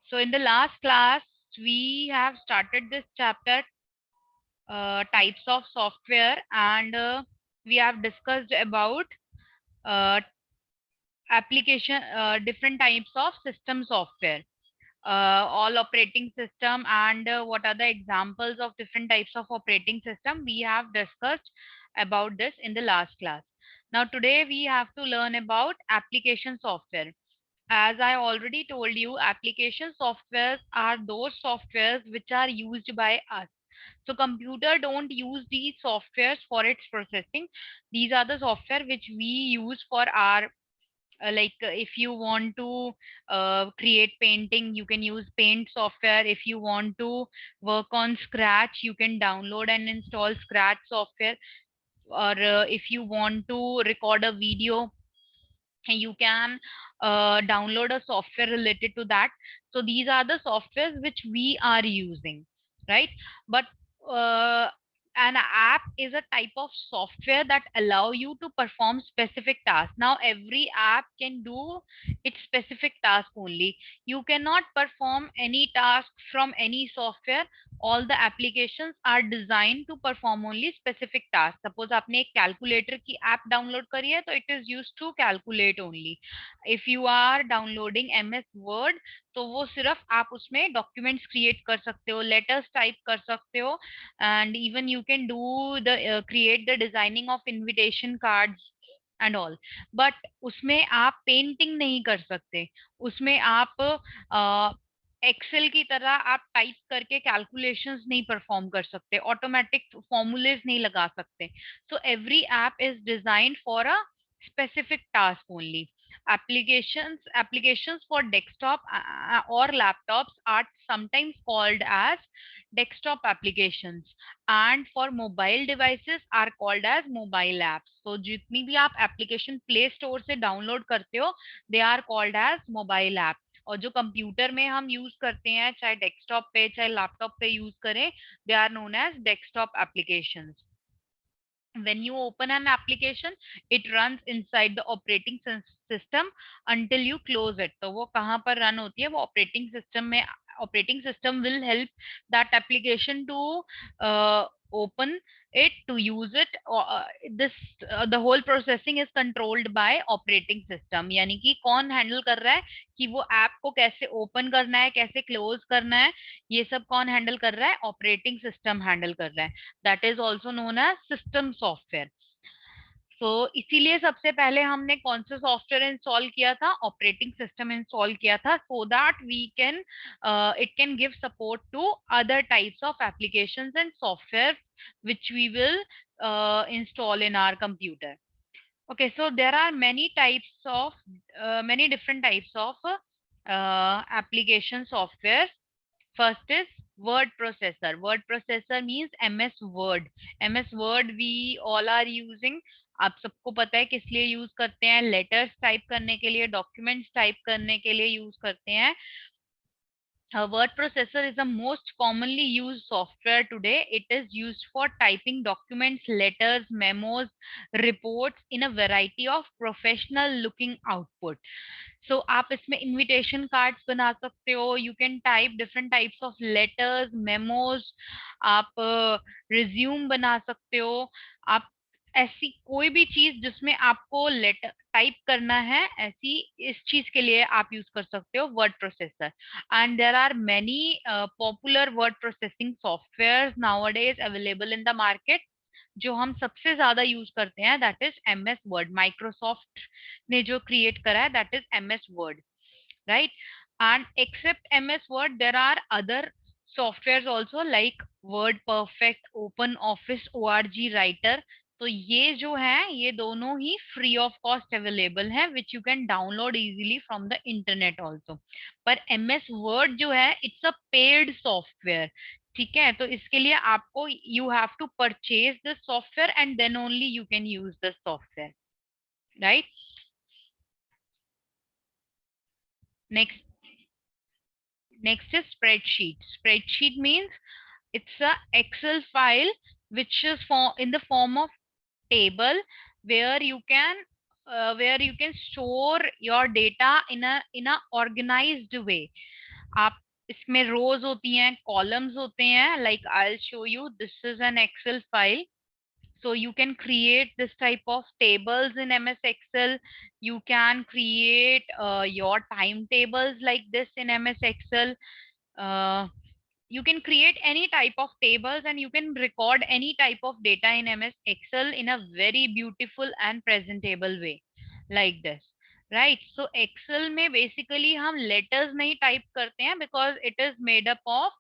So in the last class, we have started this chapter, types of software, and we have discussed about uh, different types of system software, all operating system, and what are the examples of different types of operating system. We have discussed about this in the last class. Now today we have to learn about application software. As I already told you, application softwares are those softwares which are used by us. So computer don't use these softwares for its processing. These are the software which we use for our, if you want to create painting, you can use paint software. If you want to work on scratch, you can download and install scratch software. Or if you want to record a video, you can download a software related to that. So these are the softwares which we are using, right? But uh, an app is a type of software that allow you to perform specific tasks. Now every app can do its specific task only. You cannot perform any task from any software. All the applications are designed to perform only specific tasks. Suppose आपने एक calculator की app download करी है, तो it is used to calculate only. If you are downloading MS Word, तो वो सिर्फ आप उसमें documents create कर सकते हो, letters type कर सकते हो, and even you can do the create the designing of invitation cards and all. But उसमें आप पेंटिंग नहीं कर सकते. उसमें आप एक्सेल की तरह आप टाइप करके कैलकुलेशंस नहीं परफॉर्म कर सकते, ऑटोमेटिक फॉर्मूलेज नहीं लगा सकते. So every app is designed for a specific task only. Applications for desktop or laptops are sometimes called as desktop applications, and for mobile devices are called as mobile apps. So जितनी भी आप application play store से download करते हो, they are called as mobile app. और जो computer में हम यूज करते हैं, चाहे डेस्कटॉप पे चाहे लैपटॉप पे यूज करें, they are known as desktop applications. When you open an application, it runs inside the operating system until you close it. तो वो कहाँ पर run होती है? वो operating system में. Operating system will help that application to open it, to use it. This the whole processing is controlled by operating system. यानी कि कौन handle कर रहा है कि वो ऐप को कैसे ओपन करना है, कैसे क्लोज करना है, ये सब कौन हैंडल कर रहा है? ऑपरेटिंग सिस्टम हैंडल कर रहा है. That is also known as system software. तो इसीलिए सबसे पहले हमने कौन सा सॉफ्टवेयर इंस्टॉल किया था? ऑपरेटिंग सिस्टम इंस्टॉल किया था, so that we can it can give support to other types of applications and software which we will install in our computer. Okay, so there are many different types of application software. First is word processor. Word processor means MS Word. MS Word we all are using. आप सबको पता है किस लिए use करते हैं? Letters type करने के लिए, डॉक्यूमेंट्स टाइप करने के लिए यूज करते हैं. A word processor is the most commonly used software today. It is used for typing documents, letters, memos, reports in a variety of professional looking output. So आप इसमें invitation cards बना सकते हो. You can type different types of letters, memos. आप resume बना सकते हो. आप ऐसी कोई भी चीज जिसमें आपको लेटर टाइप करना है, ऐसी इस चीज के लिए आप यूज कर सकते हो word processor. And there are many popular word processing softwares nowadays available in the market. जो हम सबसे ज्यादा यूज करते हैं, that is M S Word. Microsoft ने जो क्रिएट करा है, that is M S Word, right? And except M S Word there are other software also, like Word Perfect, Open Office, O R G Writer. तो ये जो है, ये दोनों ही फ्री ऑफ कॉस्ट अवेलेबल है, which you can download easily from the internet also. पर M S Word जो है, इट्स अ पेड सॉफ्टवेयर. ठीक है, तो इसके लिए आपको you have to purchase this software and then only you can use this software, right? Next next is spreadsheet. Spreadsheet means it's a Excel file which is in the form of table, where you can store your data in a organized way. आप इसमें रोज होती हैं, columns होते हैं. Like I will show you, this is an Excel file. So you can create this type of tables in MS Excel. You can create your timetables like this in MS Excel. uh, you can create any type of tables and you can record any type of data in MS Excel in a very beautiful and presentable way like this. Right, so Excel में basically हम letters नहीं type करते हैं because it is made up of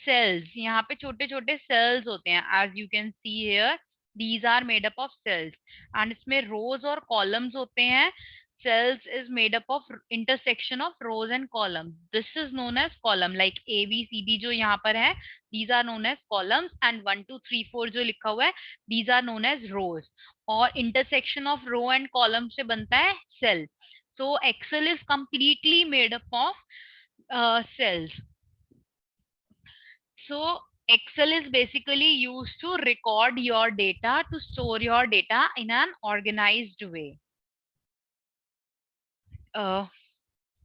cells. यहाँ पे छोटे छोटे cells होते हैं, as you can see here. These are made up of cells and इसमें rows और columns होते हैं. Cells is made up of intersection of rows and columns. This is known as column, like A, B, C, D जो यहाँ पर है. These are known as columns and 1, 2, 3, 4 जो लिखा हुआ है, these are known as rows. और intersection of row and column से बनता है cell. So Excel is completely made up of cells. So Excel is basically used to record your data, to store your data in an organized way. Uh,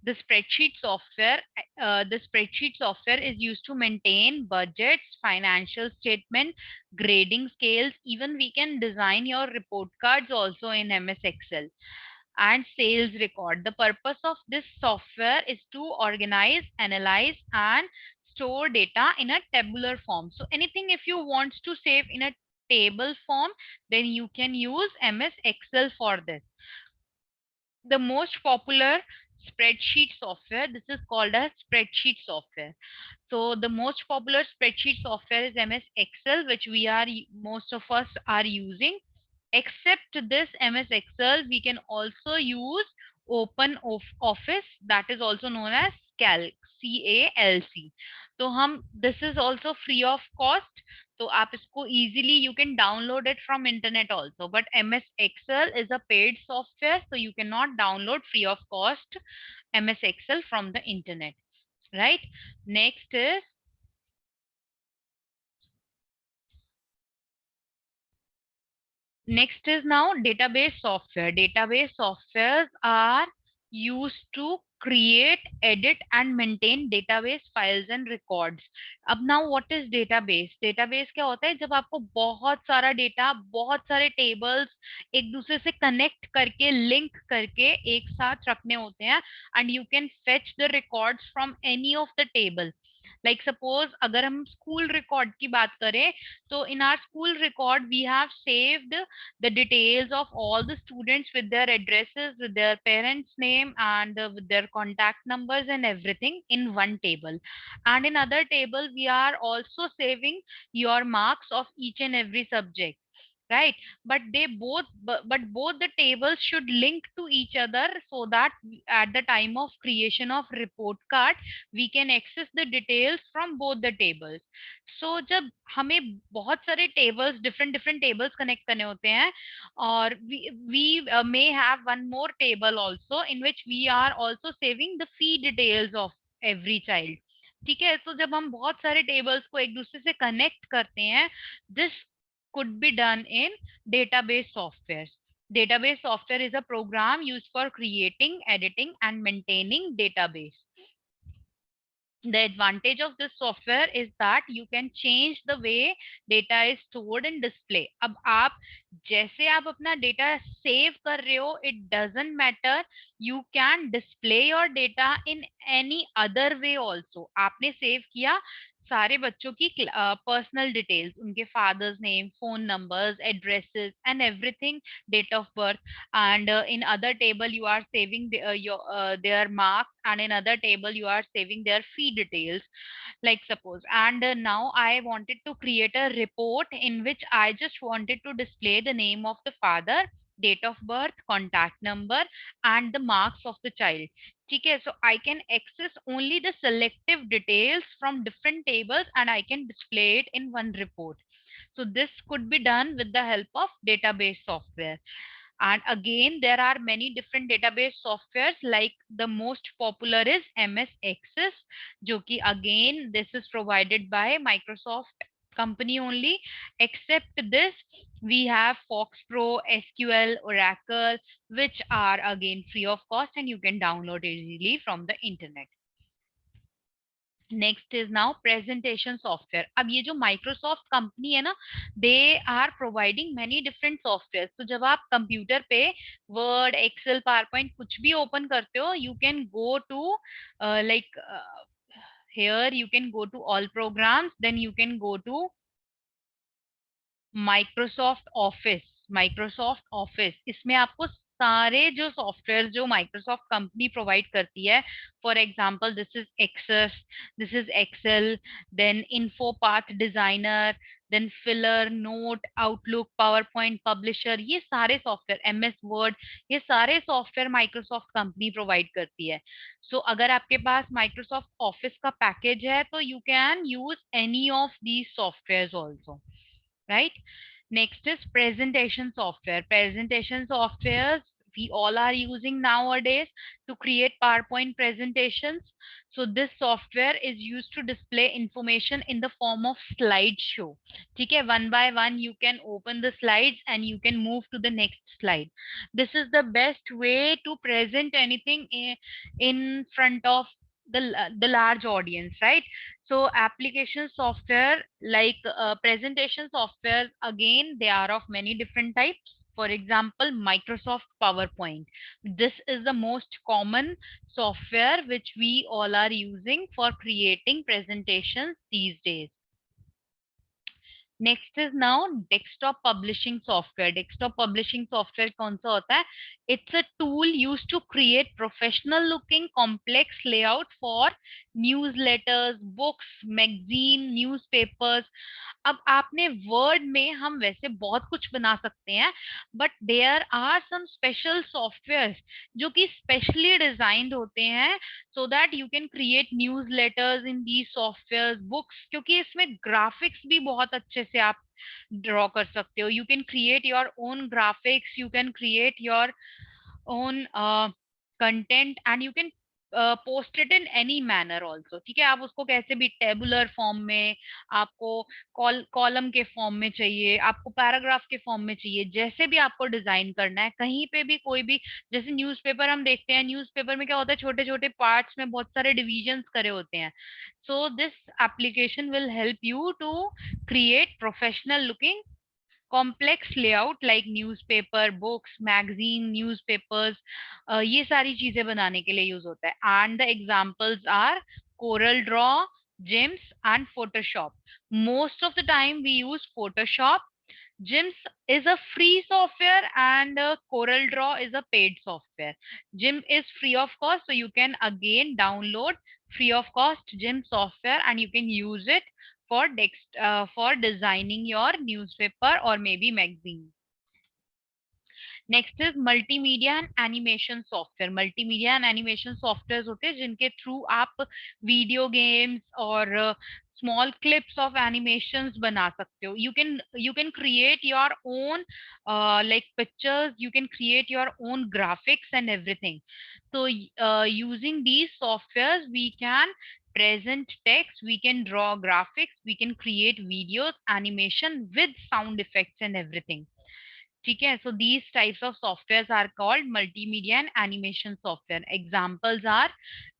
the spreadsheet software is used to maintain budgets, financial statement, grading scales. Even we can design your report cards also in MS Excel, and sales record. The purpose of this software is to organize, analyze, and store data in a tabular form. So anything if you want to save in a table form, then you can use MS Excel for this. The most popular spreadsheet software, this is called as spreadsheet software. So the most popular spreadsheet software is MS Excel, which most of us are using. Except this MS Excel, we can also use Open Office, that is also known as Calc, CALC. तो हम, this is also free of cost. तो आप इसको easily you can download it from internet also. But MS Excel is a paid software, so you cannot download free of cost MS Excel from the internet. Right? Next is now database software. Database softwares are used to create, edit, and maintain database files and records. अब now what is database? Database क्या होता है? जब आपको बहुत सारा data, बहुत सारे टेबल्स एक दूसरे से कनेक्ट करके, लिंक करके एक साथ रखने होते हैं, and you can fetch the records from any of the table. Like suppose अगर हम स्कूल रिकॉर्ड की बात करें, तो in our school record we have saved the details of all the students with their addresses, with their parents' name, and with their contact numbers and everything in one table. And in other table, we are also saving your marks of each and every subject. Right, but both the tables should link to each other so that at the time of creation of report card we can access the details from both the tables. So जब हमें बहुत सारे tables, different tables connect करने होते हैं, और we may have one more table also in which we are also saving the fee details of every child. ठीक है, तो जब हम बहुत सारे टेबल्स को एक दूसरे से कनेक्ट करते हैं, this could be done in database software. Database software is a program used for creating, editing, and maintaining database. The advantage of this software is that you can change the way data is stored and display. अब आप जैसे आप अपना data save कर रहे हो, it doesn't matter, you can display your data in any other way also. आपने save किया सारे बच्चों की पर्सनल डिटेल्स, उनके father's name, phone numbers, addresses and everything, date of birth, and in other table you are saving their marks, and in other table you are saving their fee details, like suppose. And now I wanted to create a report in which I just wanted to display the name of the father, date of birth, contact number, and the marks of the child. ठीक है, so I can access only the selective details from different tables and I can display it in one report. So this could be done with the help of database software. And again, there are many different database softwares, like the most popular is MS Access, जो कि again this is provided by Microsoft company only. Except this, we have FoxPro, SQL, Oracle, which are again free of cost and you can download easily from the internet. Next is now presentation software. अब ये जो Microsoft company है ना, they are providing many different software. तो जब आप computer पे word, Excel, power point कुछ भी ओपन करते हो, you can go to like here you can go to all programs, then you can go to Microsoft office. Microsoft office इसमें आपको सारे जो सॉफ्टवेयर जो माइक्रोसॉफ्ट कंपनी प्रोवाइड करती है, for example this is Access, this is Excel, then InfoPath designer, then filler, note, Outlook, PowerPoint, Publisher, ये सारे software, M S word, ये सारे सॉफ्टवेयर माइक्रोसॉफ्ट कंपनी प्रोवाइड करती है. सो अगर आपके पास माइक्रोसॉफ्ट ऑफिस का पैकेज है तो you can use any of these software also, right? Next is presentation software. Presentation softwares we all are using nowadays to create PowerPoint presentations. So this software is used to display information in the form of slideshow. Okay, one by one you can open the slides and you can move to the next slide. This is the best way to present anything in front of the large audience, right? So application software like presentation software, again they are of many different types. For example, Microsoft PowerPoint. This is the most common software which we all are using for creating presentations these days. Next is now desktop publishing software. Desktop publishing software कौन सा होता है? It's a tool use to create professional looking complex layout for newsletters, books, magazine, newspapers. अब आपने word में हम वैसे बहुत कुछ बना सकते हैं, but there are some special software जो कि स्पेशली डिजाइंड होते हैं so that you can create newsletters in these softwares, books, क्योंकि इसमें ग्राफिक्स भी बहुत अच्छे से आप ड्रॉ कर सकते हो. You can create your own graphics, you can create your own content and you can post it in any manner also. ठीक है, आप उसको कैसे भी, टेबुलर फॉर्म में, आपको कॉलम के फॉर्म में चाहिए, आपको पैराग्राफ के फॉर्म में चाहिए, जैसे भी आपको डिजाइन करना है, कहीं पे भी कोई भी. जैसे न्यूज़पेपर हम देखते हैं, न्यूज़पेपर में क्या होता है, छोटे छोटे पार्ट्स में बहुत सारे डिविजन्स करे होते हैं. So this application will help you to create professional looking complex layout like newspaper, books, magazine, newspapers, ये सारी चीजें बनाने के लिए यूज होता है. And the examples are Corel Draw, Jims and Photoshop. Most of the time we use Photoshop. Jims is a free software and Corel Draw is a paid software. Jim is free of cost, so you can again download free of cost Jim software and you can use it for designing your newspaper or maybe magazine. Next is multimedia and animation software. Multimedia and animation software होते हैं जिनके through आप video games और small clips of animations बना सकते हो. You can create your own like pictures, you can create your own graphics and everything. So using these softwares we can present text, we can draw graphics, we can create videos, animation with sound effects and everything. ठीक है, so these types of softwares are called multimedia and animation software. Examples are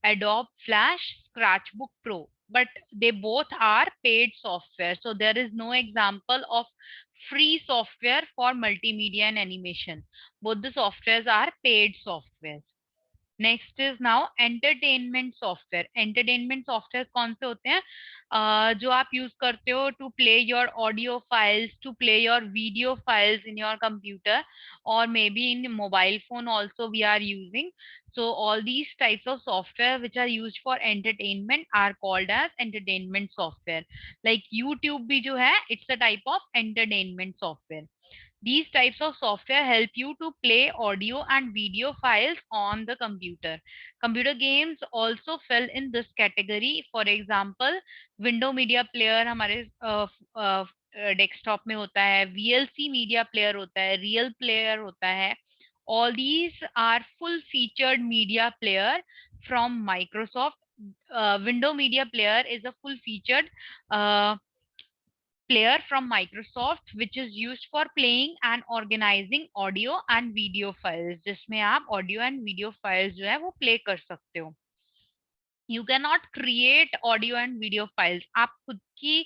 Adobe Flash, Scratchbook Pro, but they both are paid software, so there is no example of free software for multimedia and animation. Both the softwares are paid software. Next is now entertainment software. Entertainment software कौन से होते हैं? जो आप use करते हो to play your audio files, to play your video files in your computer or maybe in mobile phone also we are using. So all these types of software which are used for entertainment are called as entertainment software. Like YouTube भी जो है, it's a type of entertainment software. These types of software help you to play audio and video files on the computer. Computer games also fell in this category. For example, window media player हमारे desktop में होता है, VLC media player होता है, real player होता है. All these are full featured media player from Microsoft. Window media player is a full featured uh, player from Microsoft which is used for playing and organizing audio and video files, जिसमें आप audio and video files जो है वो play कर सकते हो. You can not create audio and video files. आप खुद की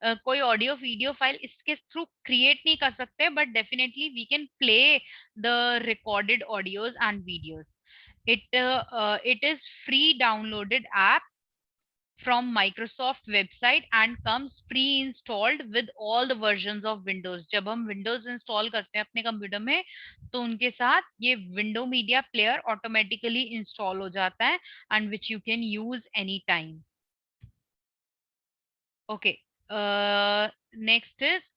कोई ऑडियो वीडियो फाइल इसके थ्रू क्रिएट नहीं कर सकते, but definitely we can play the recorded audios and videos. it is free downloaded app from Microsoft website and comes pre-installed with all the versions of Windows। जब हम Windows install करते हैं अपने computer में तो उनके साथ ये window media player automatically install हो जाता है and which you can use anytime। Okay, next is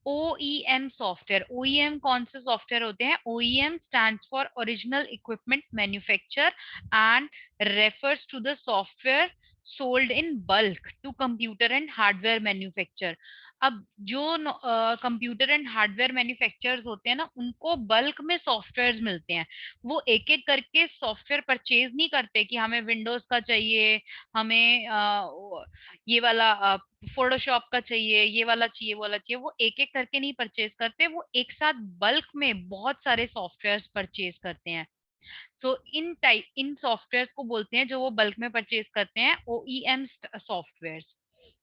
OEM software. OEM कौन से सॉफ्टवेयर होते हैं? OEM stands for Original Equipment Manufacturer and refers to the software sold in bulk to computer and hardware manufacturer। अब जो computer and hardware manufacturers होते हैं ना, उनको बल्क में सॉफ्टवेयर मिलते हैं। वो एक एक करके सॉफ्टवेयर परचेज नहीं करते कि हमें विंडोज का चाहिए, हमें ये वाला फोटोशॉप का चाहिए, ये वाला चाहिए, वो वाला चाहिए। वो एक एक करके नहीं परचेज करते, वो एक साथ बल्क में बहुत सारे सॉफ्टवेयर परचेज करते हैं। तो इन सॉफ्टवेयर को बोलते हैं, जो वो बल्क में परचेज करते हैं, OEM software.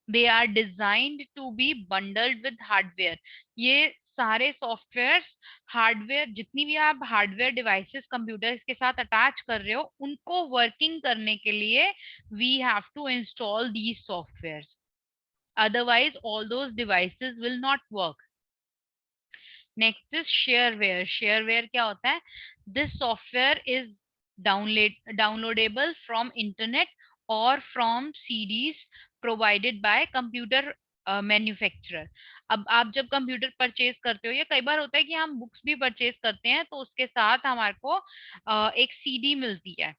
They are designed to be bundled with hardware. ये सारे सॉफ्टवेयर, हार्डवेयर, जितनी भी आप हार्डवेयर डिवाइसेस कंप्यूटर्स के साथ अटैच कर रहे हो, उनको वर्किंग करने के लिए we have to install these software, otherwise all those devices will not work। next is shareware। shareware क्या होता है? this software is downloadable from internet or from CDs provided by computer manufacturer। अब आप जब computer purchase करते हो, या कई बार होता है कि हम बुक्स भी परचेज करते हैं, तो उसके साथ हमारे को एक CD मिलती है।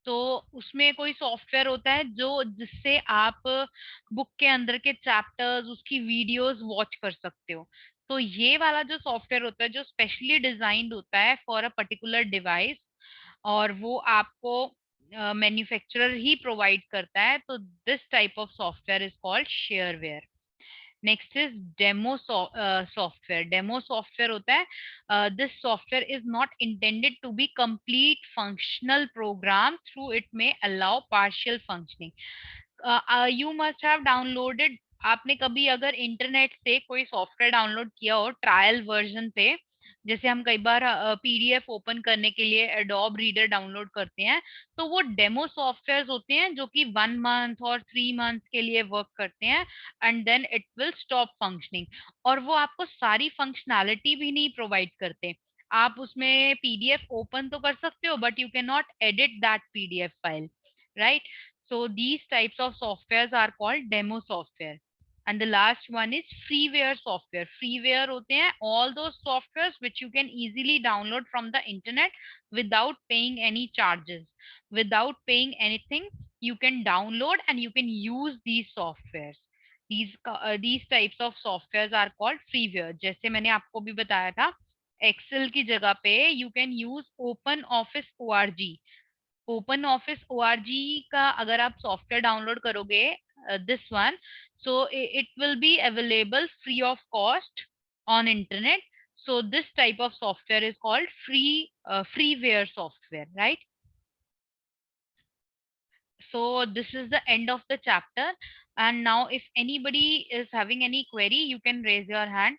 तो उसमें कोई सॉफ्टवेयर होता है जो जिससे आप बुक के अंदर के चैप्टर्स, उसकी वीडियोस वॉच कर सकते हो। तो ये वाला जो सॉफ्टवेयर होता है, जो स्पेशली डिजाइंड होता है फॉर अ पर्टिकुलर डिवाइस, और वो आपको मैन्युफैक्चरर ही प्रोवाइड करता है, तो this type of software is called shareware. Next is demo software. Demo software होता है, this software is not intended to be complete functional program, through it में allow partial functioning. You must have downloaded, आपने कभी अगर internet से कोई software download किया हो ट्रायल वर्जन पे, जैसे हम कई बार PDF ओपन करने के लिए एडोब रीडर डाउनलोड करते हैं, तो वो डेमो सॉफ्टवेयर होते हैं जो कि 1 मंथ और 3 मंथ के लिए वर्क करते हैं, and then it will stop functioning. और वो आपको सारी फंक्शनैलिटी भी नहीं प्रोवाइड करते। आप उसमें PDF ओपन तो कर सकते हो, but you can not edit that PDF file, right? So these types of softwares are called demo software। And the last one is freeware software। freeware होते हैं all those softwares which you can easily download from the internet without paying any charges, without paying anything। you can download and you can use these softwares। these types of softwares are called freeware। जैसे मैंने आपको भी बताया था, Excel की जगह पे you can use open office ORG। Open office ORG का अगर आप सॉफ्टवेयर डाउनलोड करोगे, this one, so it will be available free of cost on internet। so this type of software is called freeware software, right? So this is the end of the chapter, and now if anybody is having any query, you can raise your hand।